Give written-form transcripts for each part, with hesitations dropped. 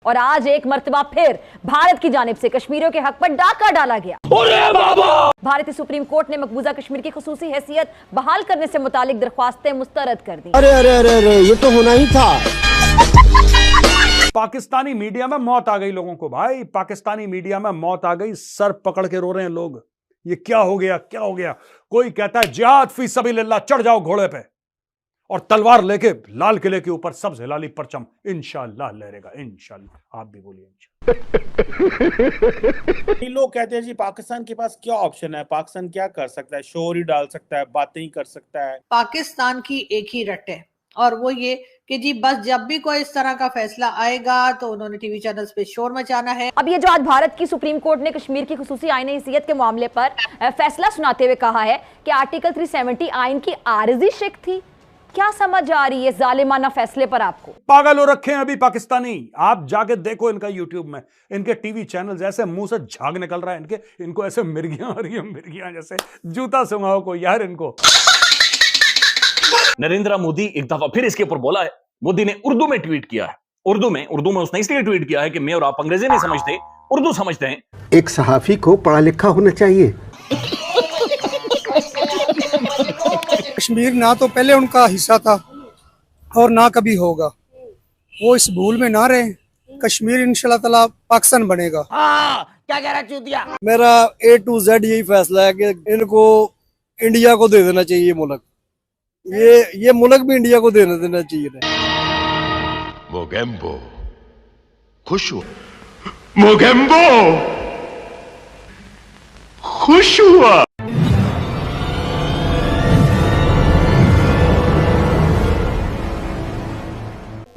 और आज एक मर्तबा फिर भारत की जानिब से कश्मीरियों के हक पर डाका डाला गया। भारतीय सुप्रीम कोर्ट ने मकबूजा कश्मीर की खुसूसी हैसियत बहाल करने से मुतालिक दरख्वास्तें मुस्तरद कर दी। अरे अरे अरे अरे ये तो होना ही था। पाकिस्तानी मीडिया में मौत आ गई लोगों को, भाई पाकिस्तानी मीडिया में मौत आ गई। सर पकड़ के रो रहे हैं लोग, ये क्या हो गया, क्या हो गया। कोई कहता है जिहाद फी सबीलिल्लाह, चढ़ जाओ घोड़े पे और तलवार लेके लाल किले के ऊपर सब्ज हिलाली परचम इंशाअल्लाह लहरेगा, इंशाअल्लाह। आप भी बोलिए इंशाअल्लाह। लोग कहते हैं जी पाकिस्तान के पास क्या ऑप्शन है, पाकिस्तान क्या कर सकता है, शोर ही डाल सकता है, बातें ही कर सकता है। पाकिस्तान की एक ही रट है और वो ये कि जी बस जब भी कोई इस तरह का फैसला आएगा तो उन्होंने टीवी चैनल्स पे शोर मचाना है। अब ये जो आज भारत की सुप्रीम कोर्ट ने कश्मीर की खुसूसी आईनी हैसियत के मामले पर फैसला सुनाते हुए कहा है कि आर्टिकल 370 आइन की आरिजी शिक थी। क्या समझ आ रही है जालिमाना फैसले पर आपको? पागल हो रखे हैं अभी पाकिस्तानी। आप जाके देखो इनका यूट्यूब में, इनके टीवी चैनल जैसे मुंह से झाग निकल रहा है इनको ऐसे मिर्गियां आ रही है, मिर्गियां जैसे। जूता सुंघाओ को यार इनको। नरेंद्र मोदी एक दफा फिर इसके ऊपर बोला है। मोदी ने उर्दू में ट्वीट किया है। उर्दू में उसने इसलिए ट्वीट किया है कि मैं और आप अंग्रेजी नहीं समझते, उर्दू समझते हैं। एक सहाफी को पढ़ा लिखा होना चाहिए। कश्मीर ना तो पहले उनका हिस्सा था और ना कभी होगा। वो इस भूल में ना रहे। कश्मीर इंशाल्लाह ताला पाकिस्तान बनेगा। क्या कह रहा है चूतिया? मेरा A to Z यही फैसला है कि इनको इंडिया को दे देना चाहिए मुल्क। ये मुल्क भी इंडिया को देना चाहिए। मोगेम्बो खुश हुआ, मोगेम्बो खुश हुआ।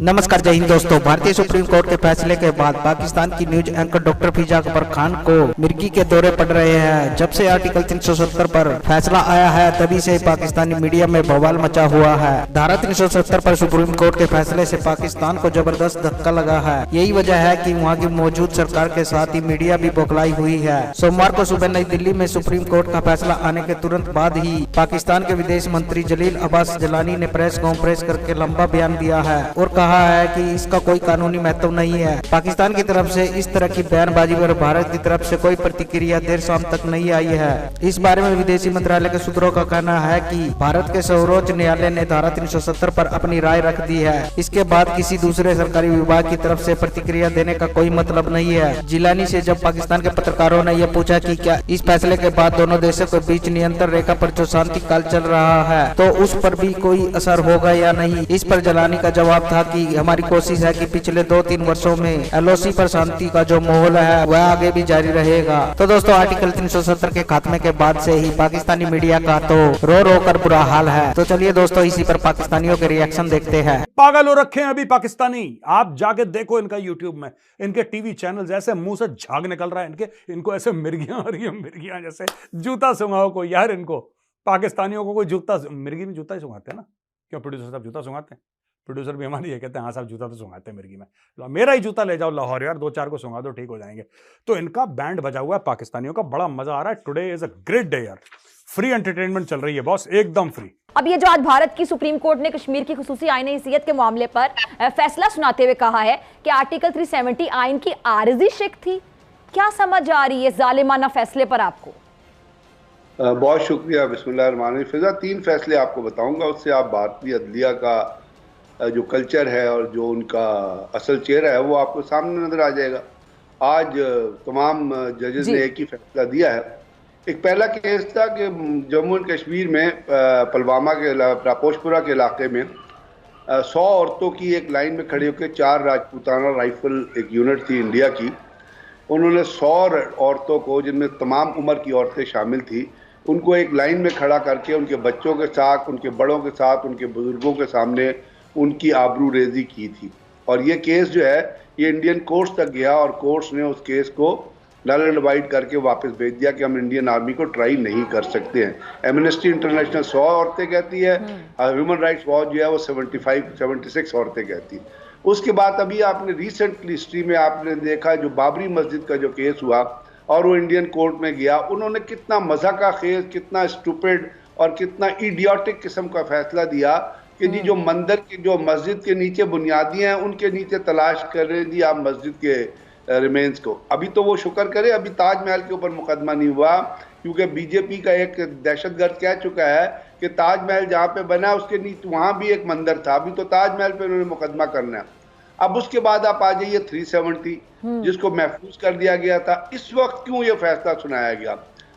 नमस्कार, जय हिंद दोस्तों। भारतीय सुप्रीम कोर्ट के फैसले के बाद पाकिस्तान की न्यूज एंकर डॉक्टर फिजा अकबर खान को मिर्गी के दौरे पड़ रहे हैं। जब से आर्टिकल 370 पर फैसला आया है तभी से पाकिस्तानी मीडिया में बवाल मचा हुआ है। धारा 370 पर सुप्रीम कोर्ट के फैसले से पाकिस्तान को जबरदस्त धक्का लगा है। यही वजह है कि वहाँ की मौजूद सरकार के साथ ही मीडिया भी बौखलाई हुई है। सोमवार को सुबह नई दिल्ली में सुप्रीम कोर्ट का फैसला आने के तुरंत बाद ही पाकिस्तान के विदेश मंत्री जलील अब्बास जलानी ने प्रेस कॉन्फ्रेंस करके लंबा बयान दिया है और कहा है कि इसका कोई कानूनी महत्व नहीं है। पाकिस्तान की तरफ से इस तरह की बयानबाजी पर भारत की तरफ से कोई प्रतिक्रिया देर शाम तक नहीं आई है। इस बारे में विदेशी मंत्रालय के सूत्रों का कहना है कि भारत के सर्वोच्च न्यायालय ने धारा 370 पर अपनी राय रख दी है। इसके बाद किसी दूसरे सरकारी विभाग की तरफ से प्रतिक्रिया देने का कोई मतलब नहीं है। जिलानी से जब पाकिस्तान के पत्रकारों ने यह पूछा कि क्या इस फैसले के बाद दोनों देशों के बीच नियंत्रण रेखा पर जो शांति काल चल रहा है तो उस पर भी कोई असर होगा या नहीं, इस पर जलानी का जवाब था कि हमारी कोशिश है कि पिछले 2-3 वर्षों में LOC पर शांति का जो माहौल है वह आगे भी जारी रहेगा। तो दोस्तों, आर्टिकल 370 के खात्मे के बाद से ही पाकिस्तानी मीडिया का तो रो रो कर बुरा हाल है। तो चलिए दोस्तों, इसी पर पाकिस्तानियों के रिएक्शन देखते हैं। पागल हो रखे हैं अभी पाकिस्तानी। आप जाके देखो इनका यूट्यूब में, इनके टीवी चैनल जैसे मुंह से झाग निकल रहा है इनको ऐसे मिर्गियां आ रही है, मिर्गियां जैसे। जूता सुंघाओ को यार इनको। पाकिस्तानियों को कोई जूता, मिर्गी में जूता ही सुंघाते हैं ना? क्यों प्रोड्यूसर साहब जूता सुंघाते हैं? प्रोड्यूसर भी हमारी ये कहते हैं हाँ साहब जूता तो सुंघाते हैं मिर्गी में। मेरा ही जूता ले जाओ लाहौर यार, 2-4 को सुंघा दो, ठीक हो जाएंगे। तो इनका बैंड बजा हुआ है पाकिस्तानियों का, बड़ा मजा आ रहा है। Today is a great day यार। फ्री एंटरटेनमेंट चल रही है बॉस, एकदम फ्री। अब ये जो आज भारत की सुप्रीम कोर्ट ने कश्मीर की खुसूसी आईनी हैसियत के मामले पर फैसला सुनाते हुए कहा है कि आर्टिकल 370 आइन की आरिजी शिक थी। क्या समझ आ रही है जालिमाना फैसले पर आपको? बहुत शुक्रिया। बिस्मिल्लाहिर्रहमानिर्रहीम। फिजा, 3 फैसले आपको बताऊंगा, उससे आप भारतीय अदलिया का जो कल्चर है और जो उनका असल चेहरा है वो आपको सामने नजर आ जाएगा। आज तमाम जजेस ने एक ही फैसला दिया है। एक पहला केस था कि जम्मू एंड कश्मीर में पुलवामा के पोशपुरा के इलाके में 100 औरतों की एक लाइन में खड़े होकर 4 राजपूताना राइफल एक यूनिट थी इंडिया की, उन्होंने 100 औरतों को, जिनमें तमाम उम्र की औरतें शामिल थी, उनको एक लाइन में खड़ा करके उनके बच्चों के साथ, उनके बड़ों के साथ, उनके बुजुर्गों के सामने उनकी आबरू रेजी की थी। और ये केस जो है ये इंडियन कोर्ट्स तक गया और कोर्ट्स ने उस केस को नल एंड वाइड करके वापस भेज दिया कि हम इंडियन आर्मी को ट्राई नहीं कर सकते हैं। एमनेस्टी इंटरनेशनल 100 औरतें कहती है, ह्यूमन राइट्स वॉच जो है वो 76 औरतें कहती है। उसके बाद अभी आपने रिसेंटली हिस्ट्री में आपने देखा जो बाबरी मस्जिद का जो केस हुआ और वो इंडियन कोर्ट में गया, उन्होंने कितना मज़ा का खेल, कितना स्टूपिड और कितना इडियोटिक किस्म का फैसला दिया कि जी जो मंदिर के, जो मस्जिद के नीचे बुनियादियां हैं, उनके नीचे तलाश कर रहे हैं जी आप मस्जिद के रिमेन्स को। अभी तो वो शुक्र करे अभी ताजमहल के ऊपर मुकदमा नहीं हुआ, क्योंकि बीजेपी का एक दहशतगर्द कह चुका है कि ताजमहल जहाँ पे बना उसके नीचे वहाँ भी एक मंदिर था, अभी तो ताजमहल पे उन्होंने मुकदमा करना है। अब उसके बाद आप आ जाइए 370 जिसको महफूज कर दिया गया था। इस वक्त क्यों ये फैसला सुनाया गया?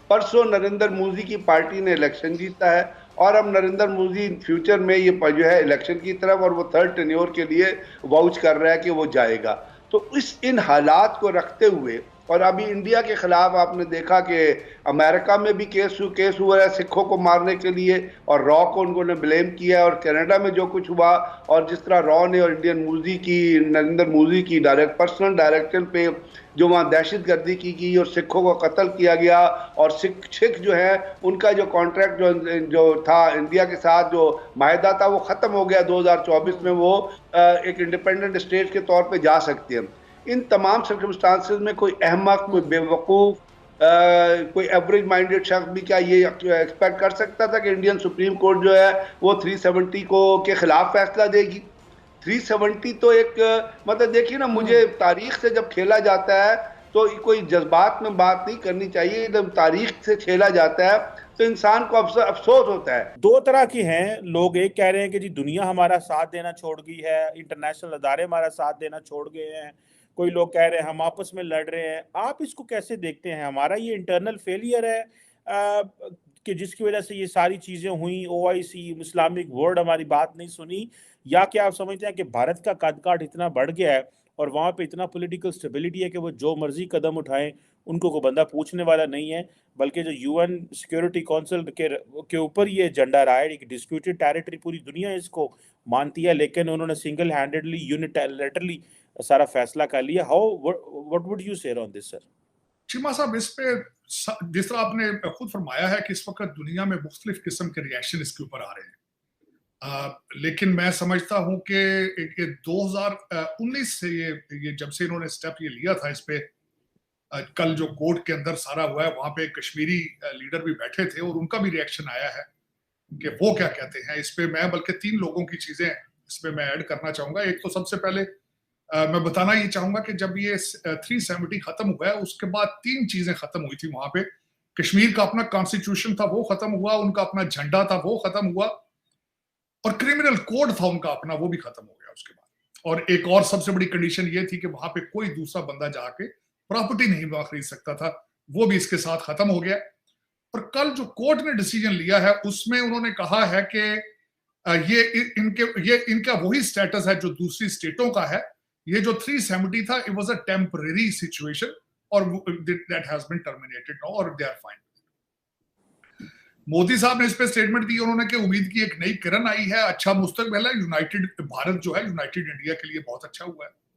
परसों नरेंद्र मोदी की पार्टी ने इलेक्शन जीता है और अब नरेंद्र मोदी फ्यूचर में ये जो है इलेक्शन की तरफ, और वो थर्ड टेन्योर के लिए वाउच कर रहा है कि वो जाएगा। तो इन हालात को रखते हुए, और अभी इंडिया के खिलाफ आपने देखा कि अमेरिका में भी केस हुआ है सिखों को मारने के लिए, और रॉ को उन्होंने ब्लेम किया, और कनाडा में जो कुछ हुआ, और जिस तरह रॉ ने और नरेंद्र मोदी की पर्सनल डायरेक्शन पे जो वहाँ दहशतगर्दी की गई और सिखों को कत्ल किया गया, और सिख जो है उनका जो कॉन्ट्रैक्ट जो था इंडिया के साथ, जो माहिदा था, वो ख़त्म हो गया 2024 में, वो एक इंडिपेंडेंट स्टेट के तौर पे जा सकते हैं। इन तमाम सर्कमस्टांसेस में कोई अहमक, कोई बेवकूफ़, कोई एवरेज माइंडेड शख्स भी क्या ये एक्सपेक्ट कर सकता था कि इंडियन सुप्रीम कोर्ट जो है वो 370 के खिलाफ फैसला देगी? 370 तो एक मतलब देखिए ना, मुझे तारीख से जब खेला जाता है तो कोई जज्बात में बात नहीं करनी चाहिए, जब तारीख से खेला जाता है तो इंसान को अफसोस होता है। दो तरह के हैं लोग, एक कह रहे हैं कि जी दुनिया हमारा साथ देना छोड़ गई है, इंटरनेशनल अदारे हमारा साथ देना छोड़ गए हैं, कोई लोग कह रहे हैं हम आपस में लड़ रहे हैं। आप इसको कैसे देखते हैं? हमारा ये इंटरनल फेलियर है कि जिसकी वजह से ये सारी चीज़ें हुई, OIC, इस्लामिक वर्ल्ड हमारी बात नहीं सुनी, या क्या आप समझते हैं कि भारत का कद काठ इतना बढ़ गया है और वहाँ पे इतना पॉलिटिकल स्टेबिलिटी है कि वो जो मर्जी कदम उठाएं उनको कोई बंदा पूछने वाला नहीं है, बल्कि जो UN सिक्योरिटी काउंसिल के ऊपर ये एजेंडा रहा है, एक डिस्प्यूटेड टेरिटरी, पूरी दुनिया इसको मानती है, लेकिन उन्होंने सिंगल हैंडेडली यूनिलैटरली सारा फैसला कर लिया। व्हाट वुड यू से ऑन दिस सर? चीमा साहब, इस पे जिस तरह आपने खुद फरमाया है कि इस वक्त दुनिया में मुख्तलिफ किस्म के रिएक्शन इसके ऊपर आ रहे हैं, लेकिन मैं समझता हूं कि 2019 से ये जब से इन्होंने स्टेप ये लिया था इस पे, कल जो कोर्ट के अंदर सारा हुआ है वहां पे कश्मीरी लीडर भी बैठे थे और उनका भी रिएक्शन आया है कि वो क्या कहते हैं इस पे। मैं बल्कि 3 लोगों की चीजें इसमें मैं ऐड करना चाहूंगा। एक तो सबसे पहले मैं बताना ये चाहूंगा कि जब ये 370 खत्म हुआ है उसके बाद 3 चीजें खत्म हुई थी वहां पे। कश्मीर का अपना कॉन्स्टिट्यूशन था वो खत्म हुआ, उनका अपना झंडा था वो खत्म हुआ, और क्रिमिनल कोड था उनका अपना, वो भी खत्म हो गया उसके बाद। और एक और सबसे बड़ी कंडीशन ये थी कि वहां पे कोई दूसरा बंदा जाके प्रॉपर्टी नहीं खरीद सकता था, वो भी इसके साथ खत्म हो गया। और कल जो कोर्ट ने डिसीजन लिया है उसमें उन्होंने कहा है कि ये इनका वही स्टेटस है जो दूसरी स्टेटों का है। ये जो 370 था, it was a temporary situation और that has been terminated now और दे आर फाइन। मोदी साहब ने इस पे स्टेटमेंट दी, उन्होंने कि उम्मीद की एक नई किरण आई है, अच्छा मुस्तकबिल है, यूनाइटेड भारत जो है, यूनाइटेड इंडिया के लिए बहुत अच्छा हुआ है।